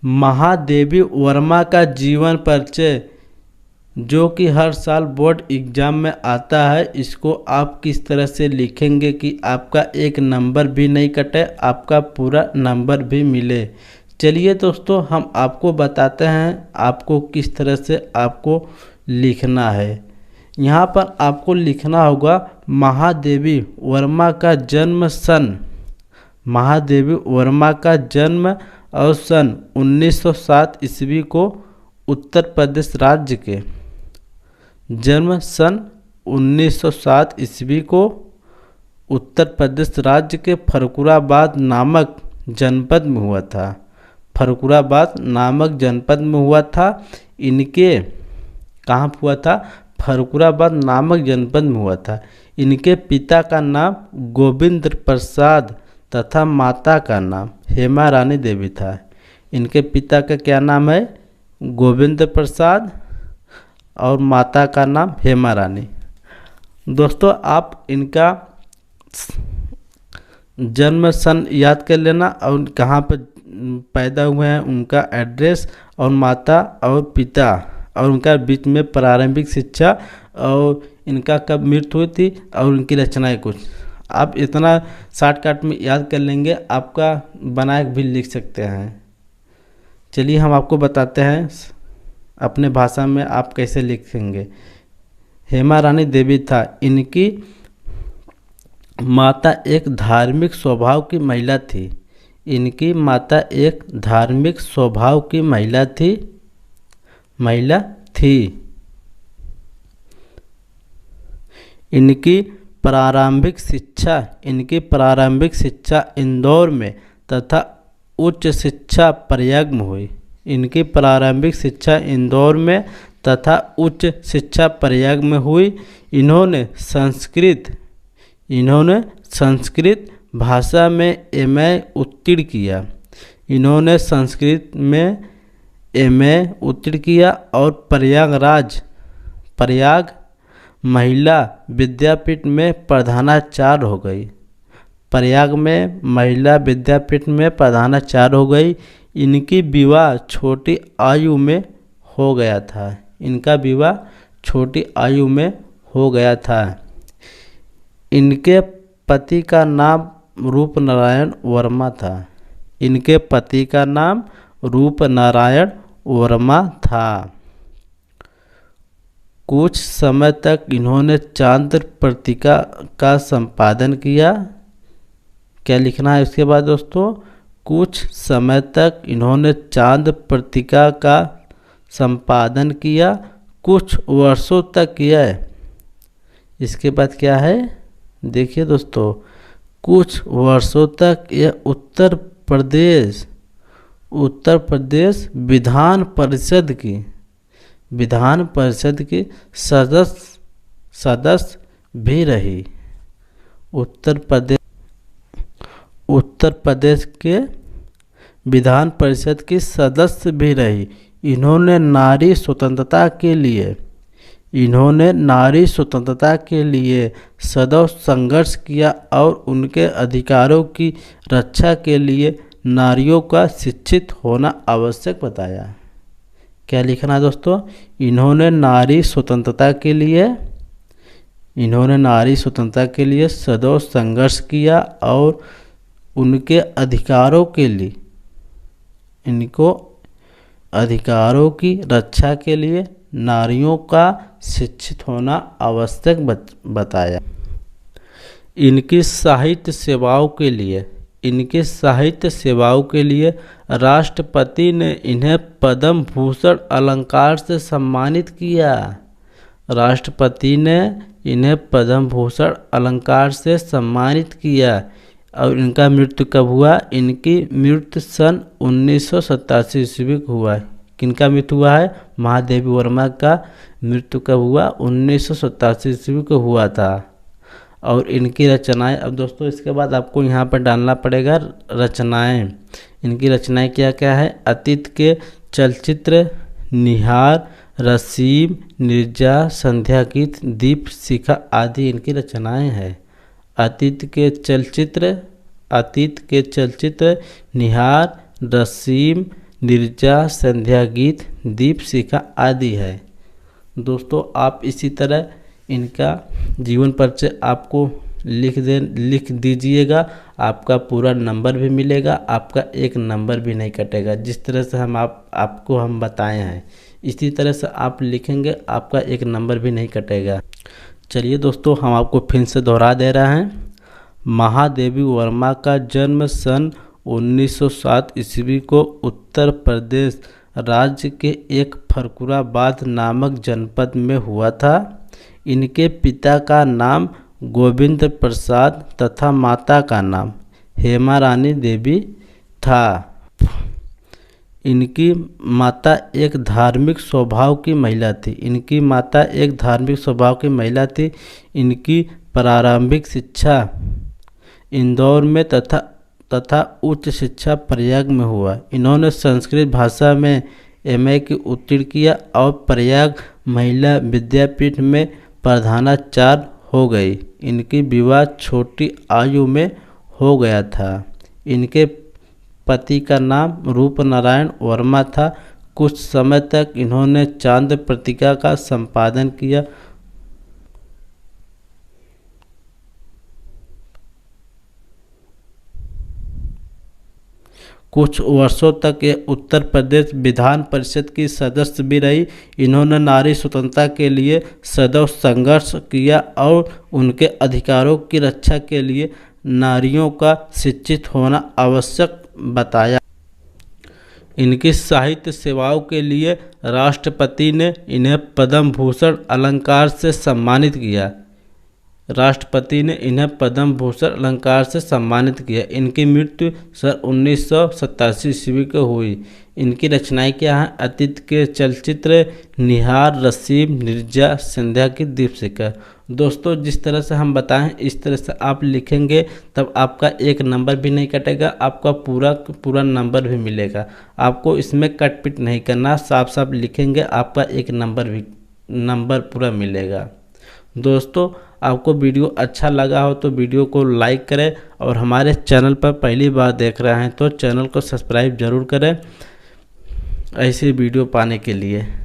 महादेवी वर्मा का जीवन परिचय, जो कि हर साल बोर्ड एग्जाम में आता है, इसको आप किस तरह से लिखेंगे कि आपका एक नंबर भी नहीं कटे, आपका पूरा नंबर भी मिले। चलिए दोस्तों, हम आपको बताते हैं आपको किस तरह से आपको लिखना है। यहाँ पर आपको लिखना होगा महादेवी वर्मा का जन्म सन, महादेवी वर्मा का जन्म और सन 1907 ईस्वी को उत्तर प्रदेश राज्य के, जन्म सन 1907 ईस्वी को उत्तर प्रदेश राज्य के फरुखाबाद नामक जनपद में हुआ था। फरुखाबाद नामक जनपद में हुआ था। इनके कहाँ हुआ था? फरुखाबाद नामक जनपद में हुआ था। इनके पिता का नाम गोविंद प्रसाद तथा माता का नाम हेमा रानी देवी था। इनके पिता का क्या नाम है? गोविंद प्रसाद और माता का नाम हेमा रानी। दोस्तों, आप इनका जन्म सन याद कर लेना और कहाँ पर पैदा हुए हैं, उनका एड्रेस और माता और पिता और उनका बीच में प्रारंभिक शिक्षा और इनका कब मृत्यु हुई थी और उनकी रचनाएं कुछ। आप इतना शॉर्टकट में याद कर लेंगे, आपका बनाए भी लिख सकते हैं। चलिए हम आपको बताते हैं अपने भाषा में आप कैसे लिखेंगे। हेमा रानी देवी था। इनकी माता एक धार्मिक स्वभाव की महिला थी। इनकी माता एक धार्मिक स्वभाव की महिला थी। इनकी प्रारंभिक शिक्षा इंदौर में तथा उच्च शिक्षा प्रयाग में हुई। इनकी प्रारंभिक शिक्षा इंदौर में तथा उच्च शिक्षा प्रयाग में हुई। इन्होंने संस्कृत भाषा में एमए उत्तीर्ण किया। इन्होंने संस्कृत में एमए उत्तीर्ण किया और प्रयाग महिला विद्यापीठ में प्रधानाचार्य हो गई। प्रयाग में महिला विद्यापीठ में प्रधानाचार्य हो गई। इनकी विवाह छोटी आयु में हो गया था। इनका विवाह छोटी आयु में हो गया था। इनके पति का नाम रूपनारायण वर्मा था। इनके पति का नाम रूपनारायण वर्मा था। कुछ समय तक इन्होंने चांद्र पत्रिका का संपादन किया। क्या लिखना है इसके बाद दोस्तों? कुछ समय तक इन्होंने चांद्र पत्रिका का संपादन किया। कुछ वर्षों तक किया है। इसके बाद क्या है? देखिए दोस्तों, कुछ वर्षों तक यह उत्तर प्रदेश विधान परिषद की सदस्य भी रही। उत्तर प्रदेश के विधान परिषद की सदस्य भी रही। इन्होंने नारी स्वतंत्रता के लिए सदैव संघर्ष किया और उनके अधिकारों की रक्षा के लिए नारियों का शिक्षित होना आवश्यक बताया। क्या लिखना है दोस्तों? इन्होंने नारी स्वतंत्रता के लिए सदैव संघर्ष किया और उनके अधिकारों की रक्षा के लिए नारियों का शिक्षित होना आवश्यक बताया। इनकी साहित्य सेवाओं के लिए राष्ट्रपति ने इन्हें पद्म भूषण अलंकार से सम्मानित किया। राष्ट्रपति ने इन्हें पद्म भूषण अलंकार से सम्मानित किया। और इनका मृत्यु कब हुआ? इनकी मृत्यु सन 1987 ईस्वी को हुआ है। किनका मृत्यु हुआ है? महादेवी वर्मा का मृत्यु कब हुआ? 1987 ईस्वी को हुआ था। और इनकी रचनाएं, अब दोस्तों इसके बाद आपको यहाँ पर डालना पड़ेगा रचनाएं। इनकी रचनाएं क्या क्या है? अतीत के चलचित्र, निहार, रसीम, निर्जा, संध्या गीत, दीप शिखा आदि इनकी रचनाएं हैं। अतीत के चलचित्र, निहार, रसीम, निर्जा, संध्या गीत, दीप शिखा आदि है। दोस्तों आप इसी तरह इनका जीवन परिचय आपको लिख दीजिएगा, आपका पूरा नंबर भी मिलेगा, आपका एक नंबर भी नहीं कटेगा। जिस तरह से आपको हम बताए हैं इसी तरह से आप लिखेंगे, आपका एक नंबर भी नहीं कटेगा। चलिए दोस्तों हम आपको फिर से दोहरा दे रहे हैं। महादेवी वर्मा का जन्म सन 1907 ईस्वी को उत्तर प्रदेश राज्य के एक फरक्राबाद नामक जनपद में हुआ था। इनके पिता का नाम गोविंद प्रसाद तथा माता का नाम हेमा रानी देवी था। इनकी माता एक धार्मिक स्वभाव की महिला थी। इनकी प्रारंभिक शिक्षा इंदौर में तथा उच्च शिक्षा प्रयाग में हुआ। इन्होंने संस्कृत भाषा में MA की उत्तीर्ण किया और प्रयाग महिला विद्यापीठ में प्रधानाचार्य हो गई। इनकी विवाह छोटी आयु में हो गया था। इनके पति का नाम रूपनारायण वर्मा था। कुछ समय तक इन्होंने चांद पत्रिका का संपादन किया। कुछ वर्षों तक ये उत्तर प्रदेश विधान परिषद की सदस्य भी रही। इन्होंने नारी स्वतंत्रता के लिए सदैव संघर्ष किया और उनके अधिकारों की रक्षा के लिए नारियों का शिक्षित होना आवश्यक बताया। इनकी साहित्य सेवाओं के लिए राष्ट्रपति ने इन्हें पद्म भूषण अलंकार से सम्मानित किया। इनकी मृत्यु सन 1987 ईस्वी को हुई। इनकी रचनाएं क्या हैं? अतीत के चलचित्र, निहार, रसीम, निर्जा, संध्या की दीप शिखा। दोस्तों जिस तरह से हम बताएं इस तरह से आप लिखेंगे तब आपका एक नंबर भी नहीं कटेगा, आपका पूरा नंबर भी मिलेगा। आपको इसमें कट पिट नहीं करना, साफ साफ लिखेंगे, आपका एक नंबर पूरा मिलेगा। दोस्तों आपको वीडियो अच्छा लगा हो तो वीडियो को लाइक करें और हमारे चैनल पर पहली बार देख रहे हैं तो चैनल को सब्सक्राइब जरूर करें ऐसे वीडियो पाने के लिए।